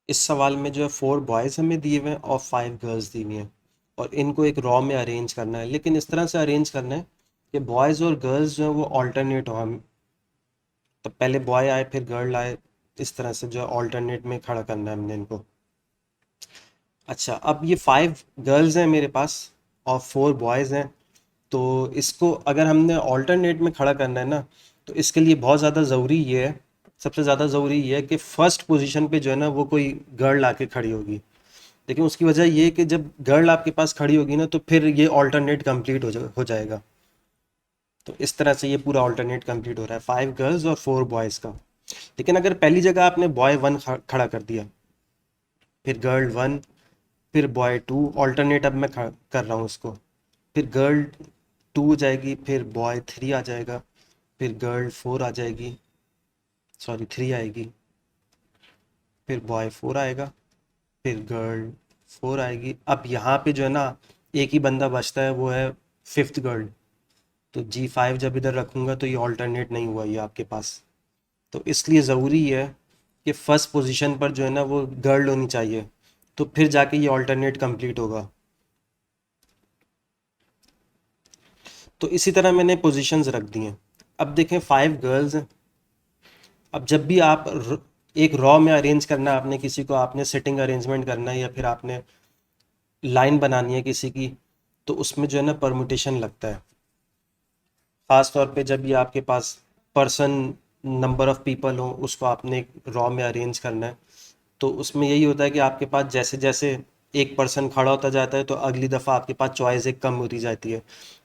इस सवाल में जो है 4 बॉयज़ हमें दिए हुए हैं और 5 गर्ल्स दी हुई हैं और इनको एक रॉ में अरेंज करना है, लेकिन इस तरह से अरेंज करना है कि बॉयज़ और गर्ल्स जो है वो ऑल्टरनेट हो। हम तो पहले बॉय आए फिर गर्ल आए, इस तरह से जो है ऑल्टरनेट में खड़ा करना है हमने इनको। अच्छा, अब ये 5 गर्ल्स हैं मेरे पास और 4 बॉयज़ हैं। तो इसको अगर हमने ऑल्टरनेट में खड़ा करना है ना, तो इसके लिए बहुत ज़्यादा ज़रूरी ये है, सबसे ज़्यादा ज़रूरी ये है कि फर्स्ट पोजीशन पे जो है ना वो कोई गर्ल आके खड़ी होगी। लेकिन उसकी वजह ये है कि जब गर्ल आपके पास खड़ी होगी ना तो फिर ये ऑल्टरनेट कंप्लीट हो जाएगा। तो इस तरह से ये पूरा ऑल्टरनेट कंप्लीट हो रहा है, 5 गर्ल्स और 4 बॉयज़ का। लेकिन अगर पहली जगह आपने बॉय 1 खड़ा कर दिया, फिर गर्ल 1, फिर बॉय 2, ऑल्टरनेट अब मैं कर रहा हूँ उसको। फिर गर्ल 2 जाएगी, फिर बॉय 3 आ जाएगा, फिर गर्ल 4 आ जाएगी, सॉरी 3 आएगी, फिर बॉय 4 आएगा, फिर गर्ल 4 आएगी। अब यहाँ पे जो है ना एक ही बंदा बचता है, वो है 5th गर्ल। तो G5 जब इधर रखूँगा तो ये ऑल्टरनेट नहीं हुआ ये आपके पास। तो इसलिए ज़रूरी है कि फर्स्ट पोजीशन पर जो है ना वो गर्ल होनी चाहिए, तो फिर जाके ये ऑल्टरनेट कंप्लीट होगा। तो इसी तरह मैंने पोजीशंस रख दी हैं। अब देखें 5 गर्ल्स हैं। अब जब भी आप एक रॉ में अरेंज करना है आपने किसी को, आपने सिटिंग अरेंजमेंट करना है या फिर आपने लाइन बनानी है किसी की, तो उसमें जो है ना परमुटेशन लगता है। ख़ास तौर पे जब ये आपके पास पर्सन नंबर ऑफ़ पीपल हो, उसको आपने एक रॉ में अरेंज करना है, तो उसमें यही होता है कि आपके पास जैसे जैसे एक पर्सन खड़ा होता जाता है तो अगली दफ़ा आपके पास चॉइस एक कम होती जाती है,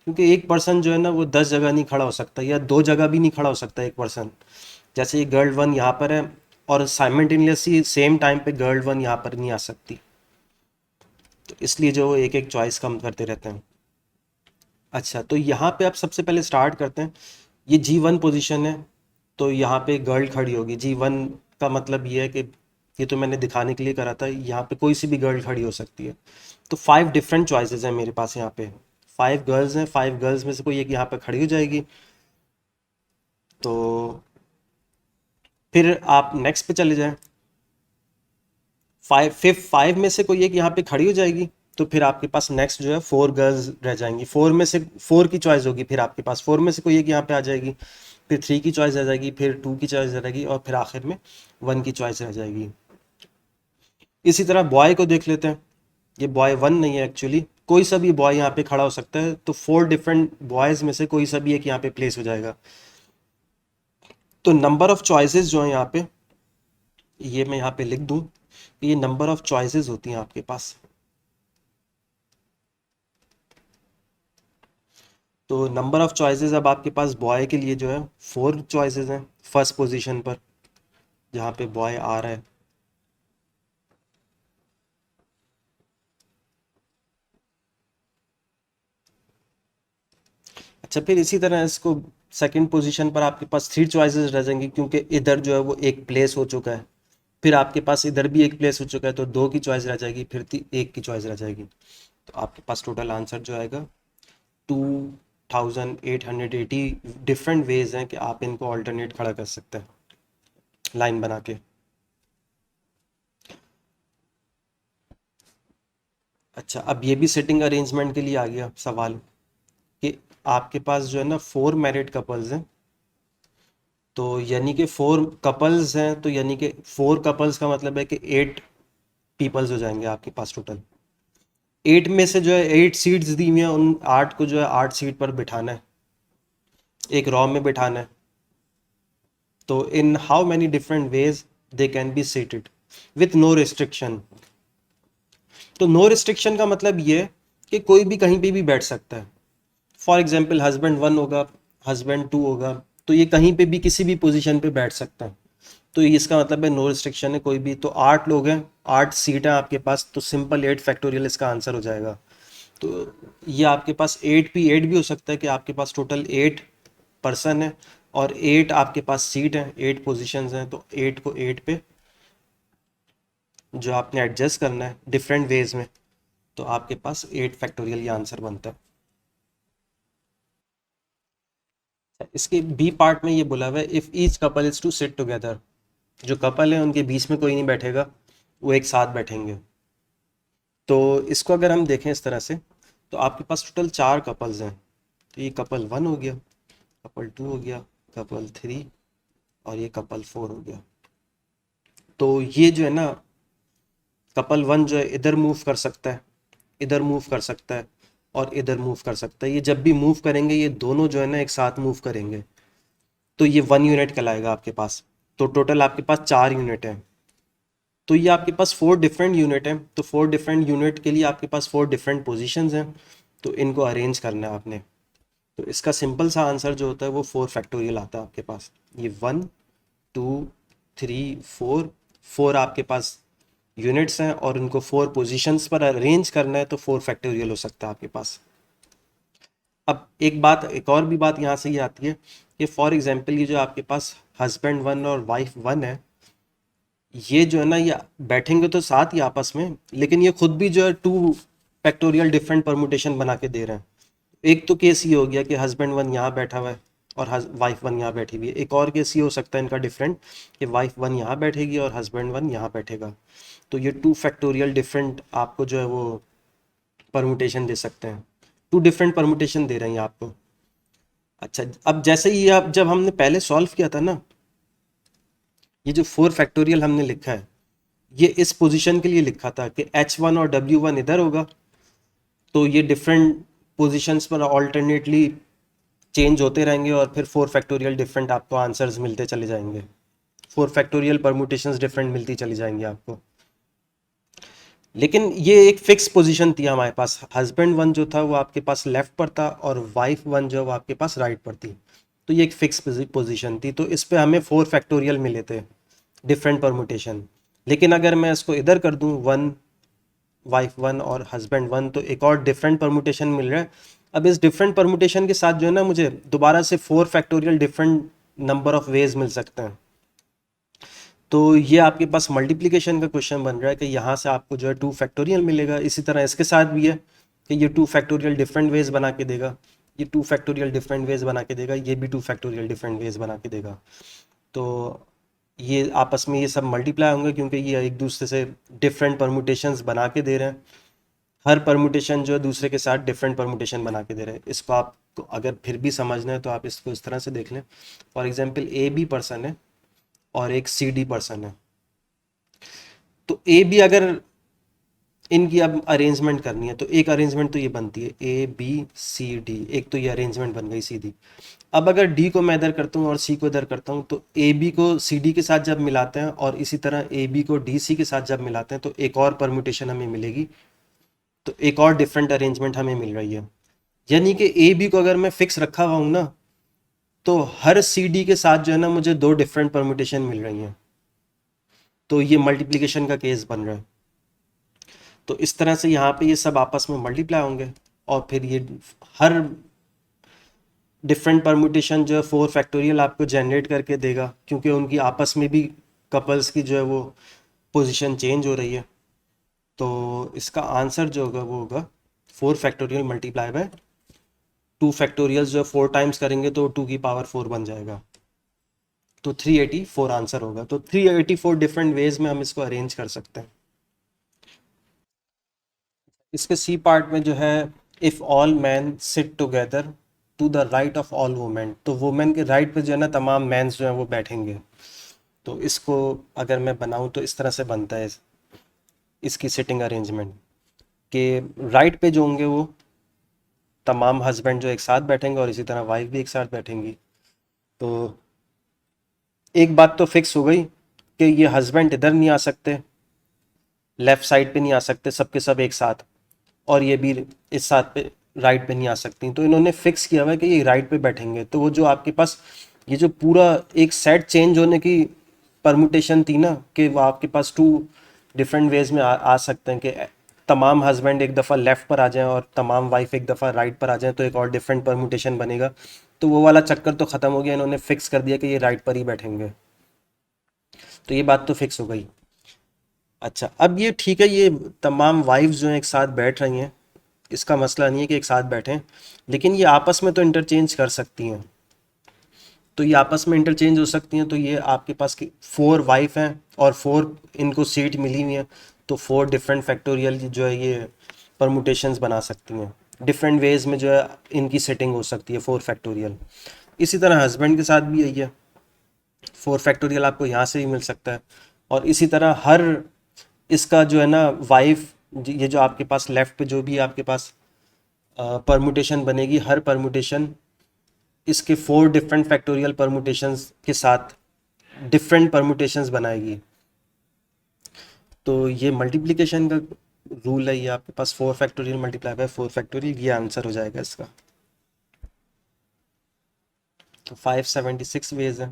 क्योंकि एक पर्सन जो है ना वो 10 जगह नहीं खड़ा हो सकता या 2 जगह भी नहीं खड़ा हो सकता एक पर्सन। जैसे ये गर्ल 1 यहाँ पर है और साइमल्टेनियसली सेम टाइम पे गर्ल 1 यहाँ पर नहीं आ सकती, तो इसलिए जो एक एक चॉइस कम करते रहते हैं। अच्छा, तो यहाँ पे आप सबसे पहले स्टार्ट करते हैं। ये G1 पोजीशन है, तो यहाँ पे गर्ल खड़ी होगी। G1 का मतलब ये है कि ये तो मैंने दिखाने के लिए करा था, यहाँ पे कोई सी भी गर्ल खड़ी हो सकती है। तो 5 डिफरेंट चॉइसेस हैं मेरे पास यहाँ पे। 5 गर्ल्स हैं, 5 गर्ल्स में से कोई एक यहाँ पे खड़ी हो जाएगी। तो फिर आप नेक्स्ट पे चले जाएं। 5 में से कोई एक यहाँ पे खड़ी हो जाएगी, तो फिर आपके पास नेक्स्ट जो है 4 गर्ल्स रह जाएंगी। 4 में से 4 की चॉइस होगी, फिर आपके पास 4 में से कोई एक यहाँ पे आ जाएगी, फिर 3 की चॉइस रह जाएगी, फिर 2 की चॉइस रह जाएगी और फिर आखिर में 1 की चॉइस रह जाएगी। इसी तरह बॉय को देख लेते हैं। ये बॉय 1 नहीं है एक्चुअली, कोई सा भी बॉय यहाँ पे खड़ा हो सकता है, तो 4 डिफरेंट बॉयज़ में से कोई सा भी एक यहाँ पे प्लेस हो जाएगा। तो नंबर ऑफ चॉइसेस जो है यहाँ पे, ये मैं यहाँ पे लिख दूँ, ये नंबर ऑफ चॉइसेस होती हैं आपके पास। तो नंबर ऑफ चॉइसेस अब आपके पास बॉय के लिए जो है 4 चॉइसेस हैं फर्स्ट पोजीशन पर, जहाँ पे बॉय आ रहा है। अच्छा, फिर इसी तरह इसको सेकंड पोजीशन पर आपके पास 3 चॉइसेस रह जाएंगी, क्योंकि इधर जो है वो एक प्लेस हो चुका है। फिर आपके पास इधर भी एक प्लेस हो चुका है, तो 2 की चॉइस रह जाएगी, फिर एक की चॉइस रह जाएगी। तो आपके पास टोटल आंसर जो आएगा 2880 डिफरेंट वेज हैं कि आप इनको ऑल्टरनेट खड़ा कर सकते हैं लाइन बना के। अच्छा, अब ये भी सेटिंग अरेंजमेंट के लिए आ गया सवाल कि आपके पास जो है ना 4 मैरिड कपल्स हैं। तो यानी कि 4 कपल्स हैं, तो यानी कि 4 कपल्स का मतलब है कि 8 पीपल्स हो जाएंगे आपके पास टोटल। 8 में से जो है 8 सीट्स दी हुई हैं, उन 8 को जो है 8 सीट पर बिठाना है, एक रॉ में बिठाना है। तो in how many different ways they can be seated with no restriction. तो नो रिस्ट्रिक्शन का मतलब ये है कि कोई भी कहीं पे भी बैठ सकता है। फॉर एग्जाम्पल हस्बैंड 1 होगा, हस्बैंड 2 होगा, तो ये कहीं पे भी किसी भी पोजीशन पे बैठ सकता है। तो ये इसका मतलब है नो रिस्ट्रिक्शन है कोई भी। तो 8 लोग हैं, 8 सीट है आपके पास, तो सिंपल 8 फैक्टोरियल इसका आंसर हो जाएगा। तो ये आपके पास 8 भी हो सकता है कि आपके पास टोटल 8 पर्सन है और 8 आपके पास सीट है, 8 पोजीशंस हैं, तो 8 को 8 पे जो आपने एडजस्ट करना है डिफरेंट वेज में, तो आपके पास 8 फैक्टोरियल ये आंसर बनता है। इसके बी पार्ट में ये बोला हुआ है if each couple is to sit together. जो कपल है उनके बीच में कोई नहीं बैठेगा, वो एक साथ बैठेंगे। तो इसको अगर हम देखें इस तरह से, तो आपके पास टोटल 4 कपल्स हैं। तो ये कपल 1 हो गया, कपल 2 हो गया, कपल 3 और ये कपल 4 हो गया। तो ये जो है ना, कपल 1 जो है इधर मूव कर सकता है, इधर मूव कर सकता है और इधर मूव कर सकता है। ये जब भी मूव करेंगे ये दोनों जो है ना एक साथ मूव करेंगे, तो ये 1 यूनिट कहलाएगा आपके पास। तो टोटल आपके पास 4 यूनिट है। तो ये आपके पास 4 डिफरेंट यूनिट है, तो 4 डिफरेंट यूनिट के लिए आपके पास 4 डिफरेंट पोजीशंस हैं। तो इनको अरेंज करना है आपने। तो इसका सिंपल सा आंसर जो होता है वो 4 फैक्टोरियल आता है आपके पास। ये 1 2 3 4, 4 आपके पास यूनिट्स हैं और उनको 4 पोजीशंस पर अरेंज करना है, तो 4 फैक्टोरियल हो सकता है आपके पास। अब एक बात, एक और भी बात यहाँ से ये आती है कि फॉर एग्जांपल ये जो आपके पास हस्बैंड 1 और वाइफ 1 है, ये जो है ना ये बैठेंगे तो साथ ही आपस में, लेकिन ये खुद भी जो है 2 फैक्टोरियल डिफरेंट परमुटेशन बना के दे रहे हैं। एक तो केस ये हो गया कि हस्बैंड 1 यहाँ बैठा हुआ है और वाइफ 1 यहाँ बैठी हुई है। एक और केस ये हो सकता है इनका डिफरेंट, कि वाइफ 1 यहाँ बैठेगी और हस्बैंड 1 यहाँ बैठेगा। तो ये 2 फैक्टोरियल डिफरेंट आपको जो है वो परमुटेशन दे सकते हैं। 2 डिफरेंट परमुटेशन दे रहे हैं ये आपको। अच्छा, अब जैसे ही आप, जब हमने पहले सॉल्व किया था ना, ये जो 4 फैक्टोरियल हमने लिखा है, ये इस पोजीशन के लिए लिखा था कि H1 और W1 इधर होगा, तो ये डिफरेंट पोजीशंस पर ऑल्टरनेटली चेंज होते रहेंगे और फिर 4 फैक्टोरियल डिफरेंट आपको आंसर्स मिलते चले जाएंगे। 4 फैक्टोरियल परमुटेशंस डिफरेंट मिलती चली जाएंगी आपको। लेकिन ये एक फिक्स पोजीशन थी हमारे पास। हस्बैंड 1 जो था वो आपके पास लेफ्ट पर था और वाइफ 1 जो है वो आपके पास राइट पर थी। तो ये एक फिक्स पोजीशन थी, तो इस पे हमें 4 फैक्टोरियल मिले थे डिफरेंट परमुटेशन। लेकिन अगर मैं इसको इधर कर दूं, 1 वाइफ 1 और हस्बैंड 1, तो एक और डिफरेंट परमुटेशन मिल रहा है। अब इस डिफरेंट परमुटेशन के साथ जो है ना मुझे दोबारा से 4 factorial different number of ways मिल सकते हैं। तो ये आपके पास मल्टीप्लिकेशन का क्वेश्चन बन रहा है कि यहाँ से आपको जो है 2 फैक्टोरियल मिलेगा। इसी तरह इसके साथ भी है कि ये 2 फैक्टोरियल डिफरेंट वेज बना के देगा, ये 2 फैक्टोरियल डिफरेंट वेज बना के देगा, ये भी 2 फैक्टोरियल डिफरेंट वेज बना के देगा। तो ये आपस में ये सब मल्टीप्लाई होंगे क्योंकि ये एक दूसरे से डिफरेंट परमुटेशंस बना के दे रहे हैं। हर परमुटेशन जो है दूसरे के साथ डिफरेंट परमुटेशन बना के दे रहे हैं। इसको आपको अगर फिर भी समझना है तो आप इसको इस तरह से देख लें। For example A B person है और एक सी डी पर्सन है। तो ए बी अगर इनकी अब अरेंजमेंट करनी है तो एक अरेंजमेंट तो ये बनती है ए बी सी डी, एक तो ये अरेंजमेंट बन गई सीधी। अब अगर डी को मैं इधर करता हूँ और सी को इधर करता हूँ, तो ए बी को सी डी के साथ जब मिलाते हैं और इसी तरह ए बी को डी सी के साथ जब मिलाते हैं तो एक और परम्यूटेशन हमें मिलेगी। तो एक और डिफरेंट अरेंजमेंट हमें मिल रही है। यानी कि ए बी को अगर मैं फिक्स रखा हुआ हूँ ना, तो हर सी डी के साथ जो है ना मुझे 2 डिफरेंट परम्यूटेशन मिल रही हैं। तो ये मल्टीप्लिकेशन का केस बन रहा है। तो इस तरह से यहाँ पे ये सब आपस में मल्टीप्लाई होंगे और फिर ये हर डिफरेंट परम्यूटेशन जो है 4 फैक्टोरियल आपको जनरेट करके देगा, क्योंकि उनकी आपस में भी कपल्स की जो है वो पोजीशन चेंज हो रही है। तो इसका आंसर जो होगा वो होगा 4 फैक्टोरियल मल्टीप्लाई बाय 2 फैक्टोरियल, जो 4 टाइम्स करेंगे तो 2 की पावर 4 बन जाएगा। तो 384 आंसर होगा। तो 384 डिफरेंट वेज में हम इसको अरेंज कर सकते हैं। इसके सी पार्ट में जो है, if all man sit together to the right of all women, तो वुमेन के राइट पे जो है ना तमाम मैंस जो है वो बैठेंगे। तो इसको अगर मैं बनाऊं तो इस तरह से बनता है इसकी सिटिंग अरेंजमेंट, कि राइट पे जो होंगे वो तमाम हस्बैंड जो एक साथ बैठेंगे और इसी तरह वाइफ भी एक साथ बैठेंगी। तो एक बात तो फिक्स हो गई कि ये हस्बैंड इधर नहीं आ सकते, लेफ़्ट साइड पे नहीं आ सकते सबके सब एक साथ, और ये भी इस साथ पे राइट पे नहीं आ सकती। तो इन्होंने फिक्स किया हुआ है कि ये राइट पे बैठेंगे। तो वो जो आपके पास ये जो पूरा एक सेट चेंज होने की परमुटेशन थी ना, कि वो आपके पास 2 डिफरेंट वेज में आ सकते हैं, कि तमाम हस्बैंड एक दफ़ा लेफ़्ट पर आ जाएं और तमाम वाइफ एक दफ़ा राइट पर आ जाएं, तो एक और डिफरेंट परमुटेशन बनेगा। तो वो वाला चक्कर तो ख़त्म हो गया, इन्होंने फिक्स कर दिया कि ये राइट पर ही बैठेंगे। तो ये बात तो फिक्स हो गई। अच्छा, अब ये ठीक है, ये तमाम वाइफ्स जो हैं एक साथ बैठ रही हैं, इसका मसला नहीं है कि एक साथ बैठें, लेकिन ये आपस में तो इंटरचेंज कर सकती हैं। तो ये आपस में इंटरचेंज हो सकती हैं। तो ये आपके पास 4 वाइफ हैं और 4 इनको सीट मिली हुई है, तो 4 डिफरेंट फैक्टोरियल जो है ये परमुटेशंस बना सकती हैं। डिफरेंट वेज में जो है इनकी सेटिंग हो सकती है 4 फैक्टोरियल। इसी तरह हस्बैंड के साथ भी यही है, 4 फैक्टोरियल आपको यहाँ से भी मिल सकता है। और इसी तरह हर इसका जो है ना वाइफ, ये जो आपके पास लेफ्ट पे जो भी आपके पास परमुटेशन बनेगी, हर परमुटेशन इसके 4 डिफरेंट फैक्टोरियल परमुटेशंस के साथ डिफरेंट परमुटेशंस बनाएगी। तो ये मल्टीप्लिकेशन का रूल है, ये आपके पास 4 फैक्टोरियल मल्टीप्लाई बाय 4 फैक्टोरियल, ये आंसर हो जाएगा इसका। तो 576 वेज है।